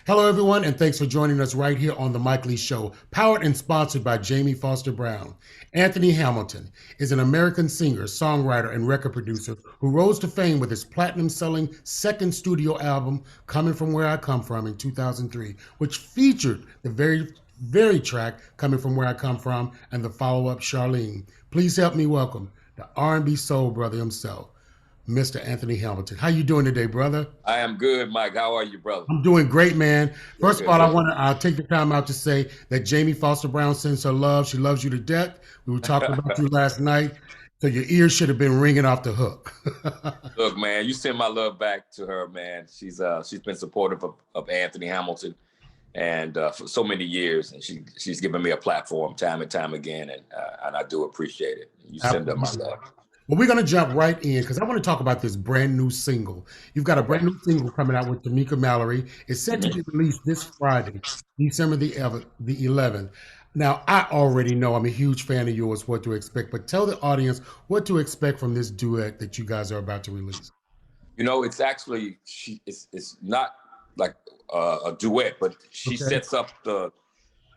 Hello, everyone, and thanks for joining us right here on The Mike Lee Show, powered and sponsored by Jamie Foster Brown. Anthony Hamilton is an American singer, songwriter, and record producer who rose to fame with his platinum selling second studio album, Coming From Where I Come From, in 2003, which featured the very track Coming From Where I Come From and the follow up Charlene. Please help me welcome the R&B soul brother himself, Mr. Anthony Hamilton. How you doing today, brother? I am good, Mike. How are you, brother? I'm doing great, man. Good, First of good, all, I good. want to take the time out to say that Jamie Foster Brown sends her love. She loves you to death. We were talking about you last night, so your ears should have been ringing off the hook. Look, man, you send my love back to her, man. She's been supportive of Anthony Hamilton and for so many years, and she's given me a platform time and time again, and I do appreciate it. You send her my Absolutely. love. Well, we're going to jump right in because I want to talk about this brand new single. You've got a Okay. brand new single coming out with Tamika Mallory. It's set to Mhm. be released this Friday, December the 11th. Now, I already know I'm a huge fan of yours, what to expect, but tell the audience what to expect from this duet that you guys are about to release. It's actually it's not like a duet, but she Okay. sets up the.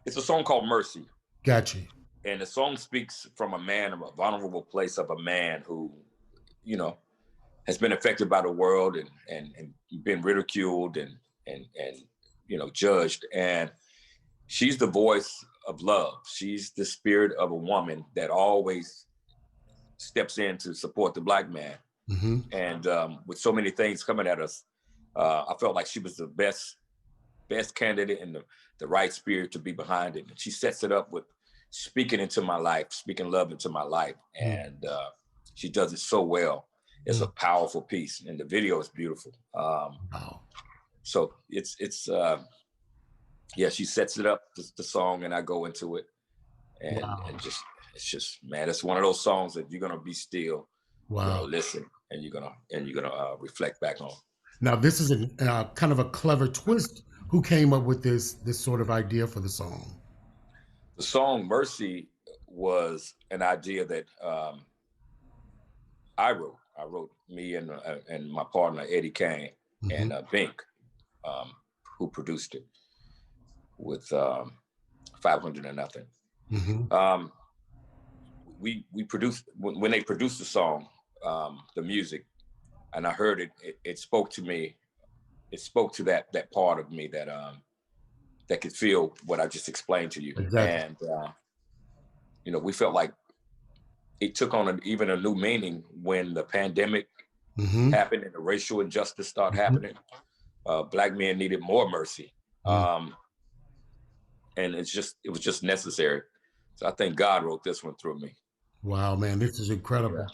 It's a song called Mercy. Got you. And the song speaks from a man, a vulnerable place of a man who, you know, has been affected by the world and been ridiculed and judged. And she's the voice of love. She's the spirit of a woman that always steps in to support the Black man. Hmm. And with so many things coming at us, I felt like she was the best candidate and the right spirit to be behind it. And she sets it up with speaking into my life, speaking love into my life. And she does it so well. It's a powerful piece, and the video is beautiful. Wow. So yeah, she sets it up, the song, and I go into it, and Wow. just it's just, man, it's one of those songs that you're gonna be still, you're gonna Wow. listen, and you're gonna reflect back on. Now, this is a kind of a clever twist. Who came up with this sort of idea for the song? The song "Mercy" was an idea that I wrote. I wrote, me and my partner Eddie Kane Hmm. and Bink, um, who produced it with 500 and nothing. Hmm. Um, we produced when they produced the song, the music, and I heard it. It spoke to me. It spoke to that part of me that could feel what I just explained to you. Exactly. And we felt like it took on even a new meaning when the pandemic Hmm. happened and the racial injustice started Hmm. happening. Black men needed more mercy, um, and it was just necessary. So I think God wrote this one through me. Wow, man, this is Yeah. incredible.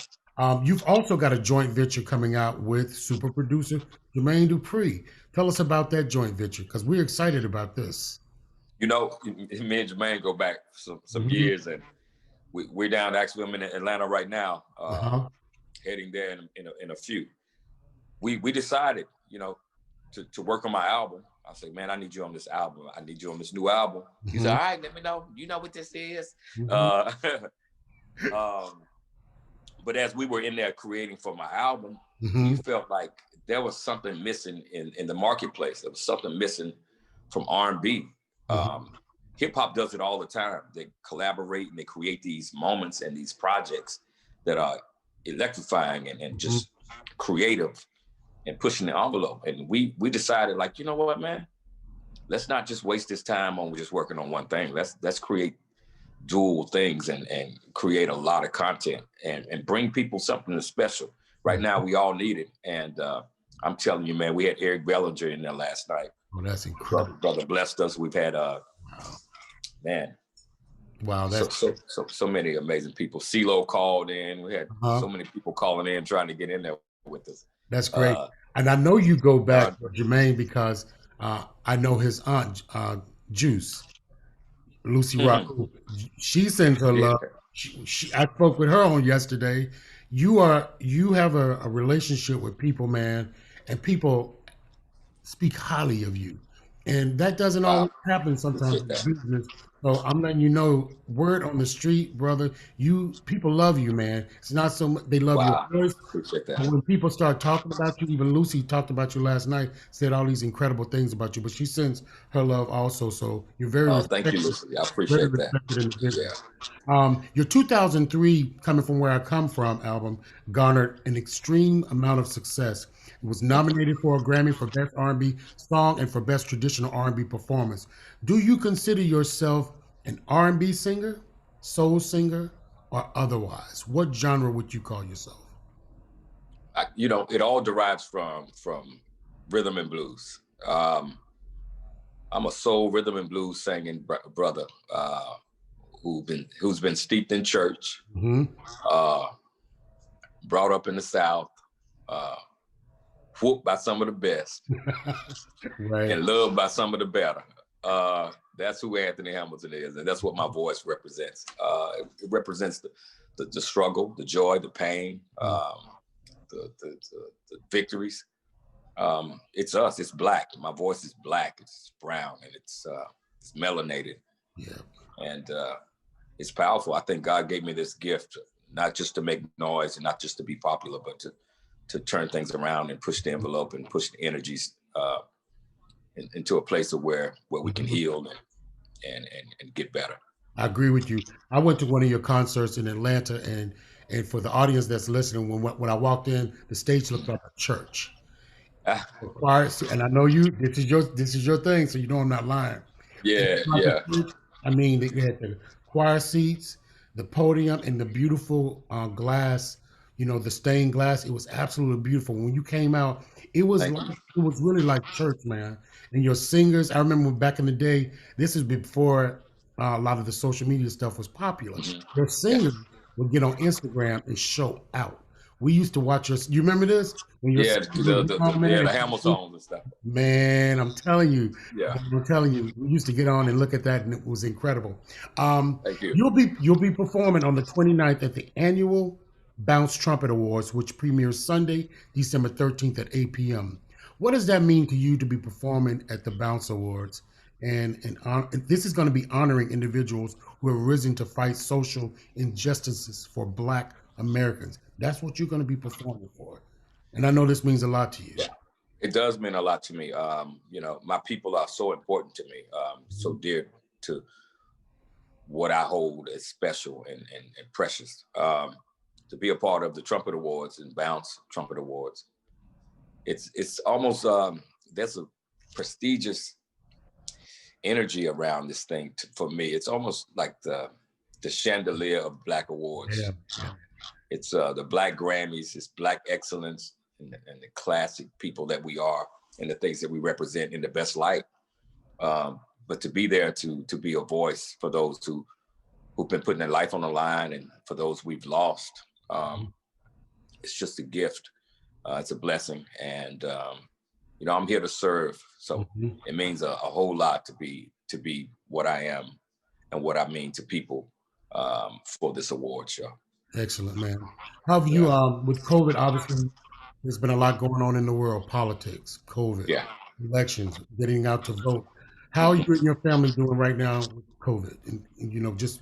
You've also got a joint venture coming out with super producer Jermaine Dupri. Tell us about that joint venture because we're excited about this. Me and Jermaine go back some Hmm. years, and we're down. Actually, I'm in Atlanta right now, Uh-huh. heading there in a few. We decided, to work on my album. I said, man, I need you on this album. I need you on this new album. He said, Hmm. all right, let me know. You know what this is. Hmm. Uh, um, but as we were in there creating for my album, we Hmm. felt like there was something missing in the marketplace. There was something missing from R&B. Hmm. Um, Hip hop does it all the time. They collaborate and they create these moments and these projects that are electrifying and Hmm. just creative and pushing the envelope. And we decided, like, you know what, man, let's not just waste this time on just working on one thing. Let's create dual things and create a lot of content and bring people something special. Right now, we all need it. And I'm telling you, man, we had Eric Bellinger in there last night. Oh, that's incredible. Brother blessed us. We've had Wow. man, Wow, so that's so so so many amazing people. CeeLo called in. We had uh so many people calling in trying to get in there with us. that's great. Uh, And I know you go back God, to Jermaine because I know his aunt Juice. Lucy Rock. mhm. She sends her Yeah, love. I spoke with her on yesterday. You have a relationship with people, man, and people speak highly of you, and that doesn't wow, always happen sometimes appreciate in that. business So I'm letting you know, word on the street, brother. You people love you, man. It's not so much they love your Wow, voice, appreciate but that. when people start talking about you, even Lucy talked about you last night, said all these incredible things about you. But she sends her love also. So you're Oh, thank you, Lucy. I very appreciate that. respected in the Yeah. business. Your 2003 "Coming From Where I Come From" album garnered an extreme amount of success. It was Thank you. nominated for a Grammy for Best R&B Song and for Best Traditional R&B Performance. Do you consider yourself an R&B singer, soul singer, or otherwise? What genre would you call yourself? It all derives from rhythm and blues. I'm a soul rhythm and blues singing brother who's been steeped in church, Hmm. uh, brought up in the South, uh, whooped by some of the best, Right. and loved by some of the better. That's who Anthony Hamilton is, and that's what my voice represents. It represents the struggle, the joy, the pain, the victories. It's us. It's black. My voice is black. It's brown, and it's melanated, Yeah. and it's powerful. I think God gave me this gift, not just to make noise and not just to be popular, but to turn things around and push the envelope and push the energies into a place of where we can Mhm. heal and get better. I agree with you. I went to one of your concerts in Atlanta, and for the audience that's listening, when I walked in, the stage looked like a church. Ah, The choir, and I know you. This is your thing, so you know I'm not lying. It yeah, was like yeah. a church. I mean, they had the choir seats, the podium, and the beautiful glass. The stained glass. It was absolutely beautiful. When you came out, it was Thank like you. it was really like church, man. And your singers. I remember back in the day. This is before a lot of the social media stuff was popular. Mhm. Your Yeah, singers would get on Instagram and show out. We used to watch your. You remember this when your yeah. singers would get on, Yeah, man? the Hamel songs and stuff. Man, Yeah. I'm telling you, we used to get on and look at that, and it was incredible. Thank you. You'll be performing on the 29th at the annual Bounce Trumpet Awards, which premieres Sunday, December 13th at 8 p.m. What does that mean to you to be performing at the Bounce Awards? And this is going to be honoring individuals who have risen to fight social injustices for Black Americans. That's what you're going to be performing for, and I know this means a lot to you. Yeah. It does mean a lot to me. My people are so important to me, so dear to what I hold as special and precious. To be a part of the Trumpet Awards and Bounce Trumpet Awards, it's almost there's a prestigious energy around this thing for me. It's almost like the chandelier of Black Yeah, awards. yeah. It's the Black Grammys. It's Black excellence and the classic people that we are and the things that we represent in the best light. But to be there to be a voice for those who've been putting their life on the line and for those we've lost, it's just a gift. It's a blessing, and I'm here to serve. So Mhm. it means a whole lot to be what I am and what I mean to people for this award show. Excellent, man. How have you, Yeah, with COVID, obviously, there's been a lot going on in the world, politics, COVID, yeah. elections, getting out to vote. How are you Mhm, and your family doing right now with COVID? And just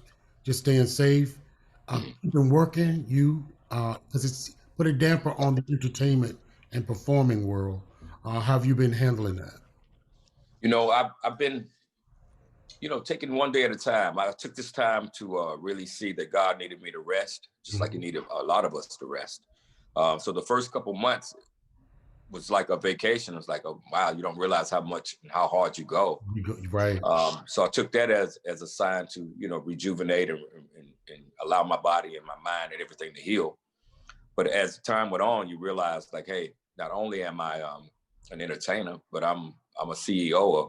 staying safe, mhm. keeping working, because it's put a damper on the entertainment and performing world. How have you been handling that? I've been taking one day at a time. I took this time to really see that God needed me to rest, just like He Mhm. needed a lot of us to rest. So the first couple months was like a vacation. It was like, oh wow, you don't realize how much and how hard you go. Right. So I took that as a sign to rejuvenate and allow my body and my mind and everything to heal. But as time went on, you realize like, hey, not only am I an entertainer, but I'm a CEO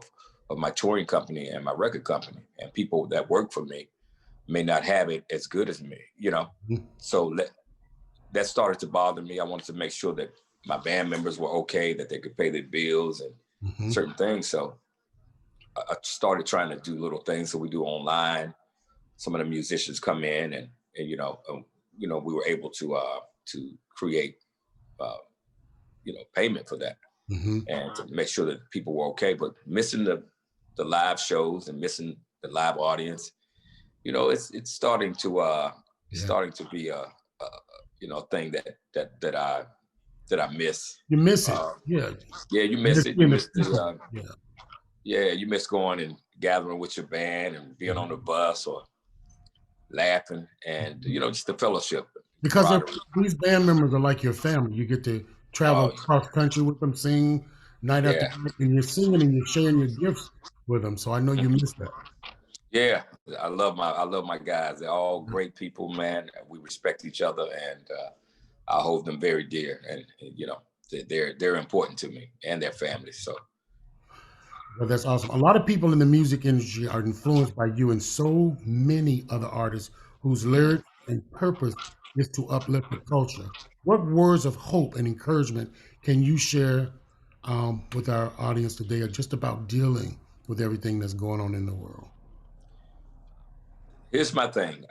of my touring company and my record company, and people that work for me may not have it as good as me. Mhm. So that started to bother me. I wanted to make sure that my band members were okay, that they could pay their bills and Mhm. certain things. So I started trying to do little things that we do online. Some of the musicians come in and we were able to create uh, payment for that Mhm. and to make sure that people were okay. But missing the live shows and missing the live audience. You know, it's starting to be a thing that I miss. You miss it. Yeah, you miss it. You You miss miss the yeah. you miss going and gathering with your band and being on the bus or laughing and just the fellowship. Because camaraderie. these band members are like your family. You get to travel Oh, across country with them, sing night after yeah, night, and you're singing and you're sharing your gifts with them. So I know you miss that. yeah. I love my guys. They're all great people, man. We respect each other, and I hold them very dear. And they're important to me and their families. So Well, that's awesome. A lot of people in the music industry are influenced by you and so many other artists whose lyrics and purpose is to uplift the culture. What words of hope and encouragement can you share with our audience today, just about dealing with everything that's going on in the world? here's my thing.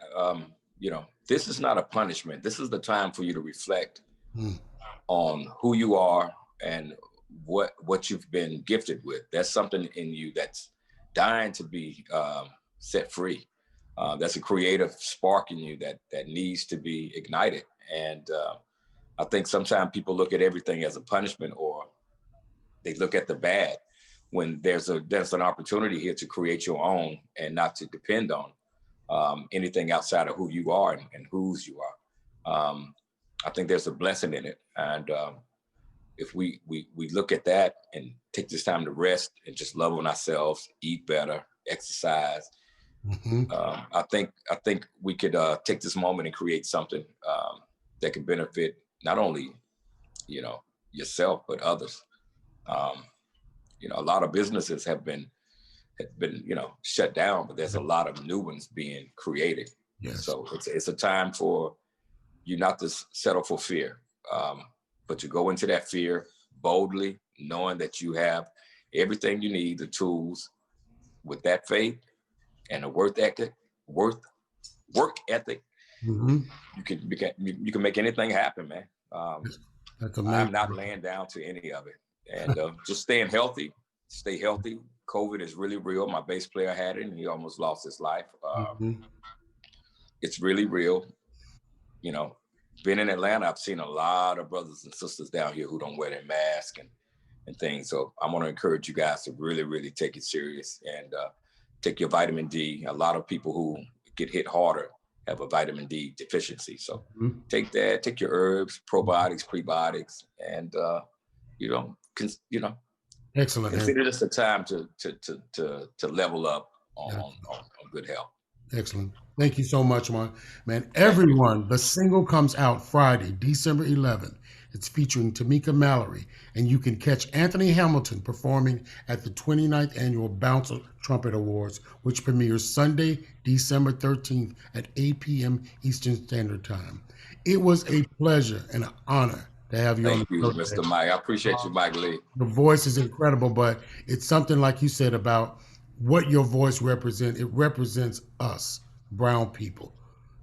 This is not a punishment. This is the time for you to reflect Mm, on who you are and what you've been gifted with. There's something in you that's dying to be set free. That's a creative spark in you that needs to be ignited. And I think sometimes people look at everything as a punishment, or they look at the bad, when there's an opportunity here to create your own and not to depend on anything outside of who you are and whose you are. I think there's a blessing in it. And if we look at that and take this time to rest and just love on ourselves, eat better, exercise, mhm. I think we could take this moment and create something that could benefit not only yourself but others. A lot of businesses have been shut down, but there's a lot of new ones being created. Yes. So it's a time for you not to settle for fear, but to go into that fear boldly, knowing that you have everything you need, the tools, with that faith and a work ethic. Mhm. You can make anything happen, man. That's I'm amazing. not laying down to any of it, and just staying healthy. Stay healthy. COVID is really real. My bass player had it, and he almost lost his life. Mhm. It's really real. Being in Atlanta, I've seen a lot of brothers and sisters down here who don't wear their mask and things. So I want to encourage you guys to really, really take it serious and take your vitamin D. A lot of people who get hit harder have a vitamin D deficiency. So Mhm. take that, take your herbs, probiotics, prebiotics, and Excellent. consider this a time to level up on good health. Excellent. Thank you so much, man. Thank you. Everyone, the single comes out Friday, December 11th. It's featuring Tamika Mallory, and you can catch Anthony Hamilton performing at the 29th Annual Bounce Trumpet Awards, which premieres Sunday, December 13th at 8 p.m. Eastern Standard Time. It was a pleasure and an honor to have you on Thank the you, show Mr. today. Mike. I appreciate you, Mike Lee. The voice is incredible, but it's something like you said about what your voice represents. It represents us, brown people,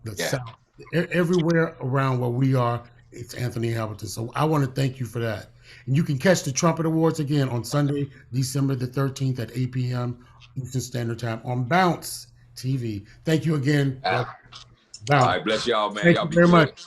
the Yeah. South. Everywhere around where we are, it's Anthony Hamilton. So I want to thank you for that. And you can catch the Trumpet Awards again on Sunday, December the 13th at 8 p.m. Eastern Standard Time on Bounce TV. Thank you again. All Bounce. right, bless y'all, man. Thank Y'all you be very good. much.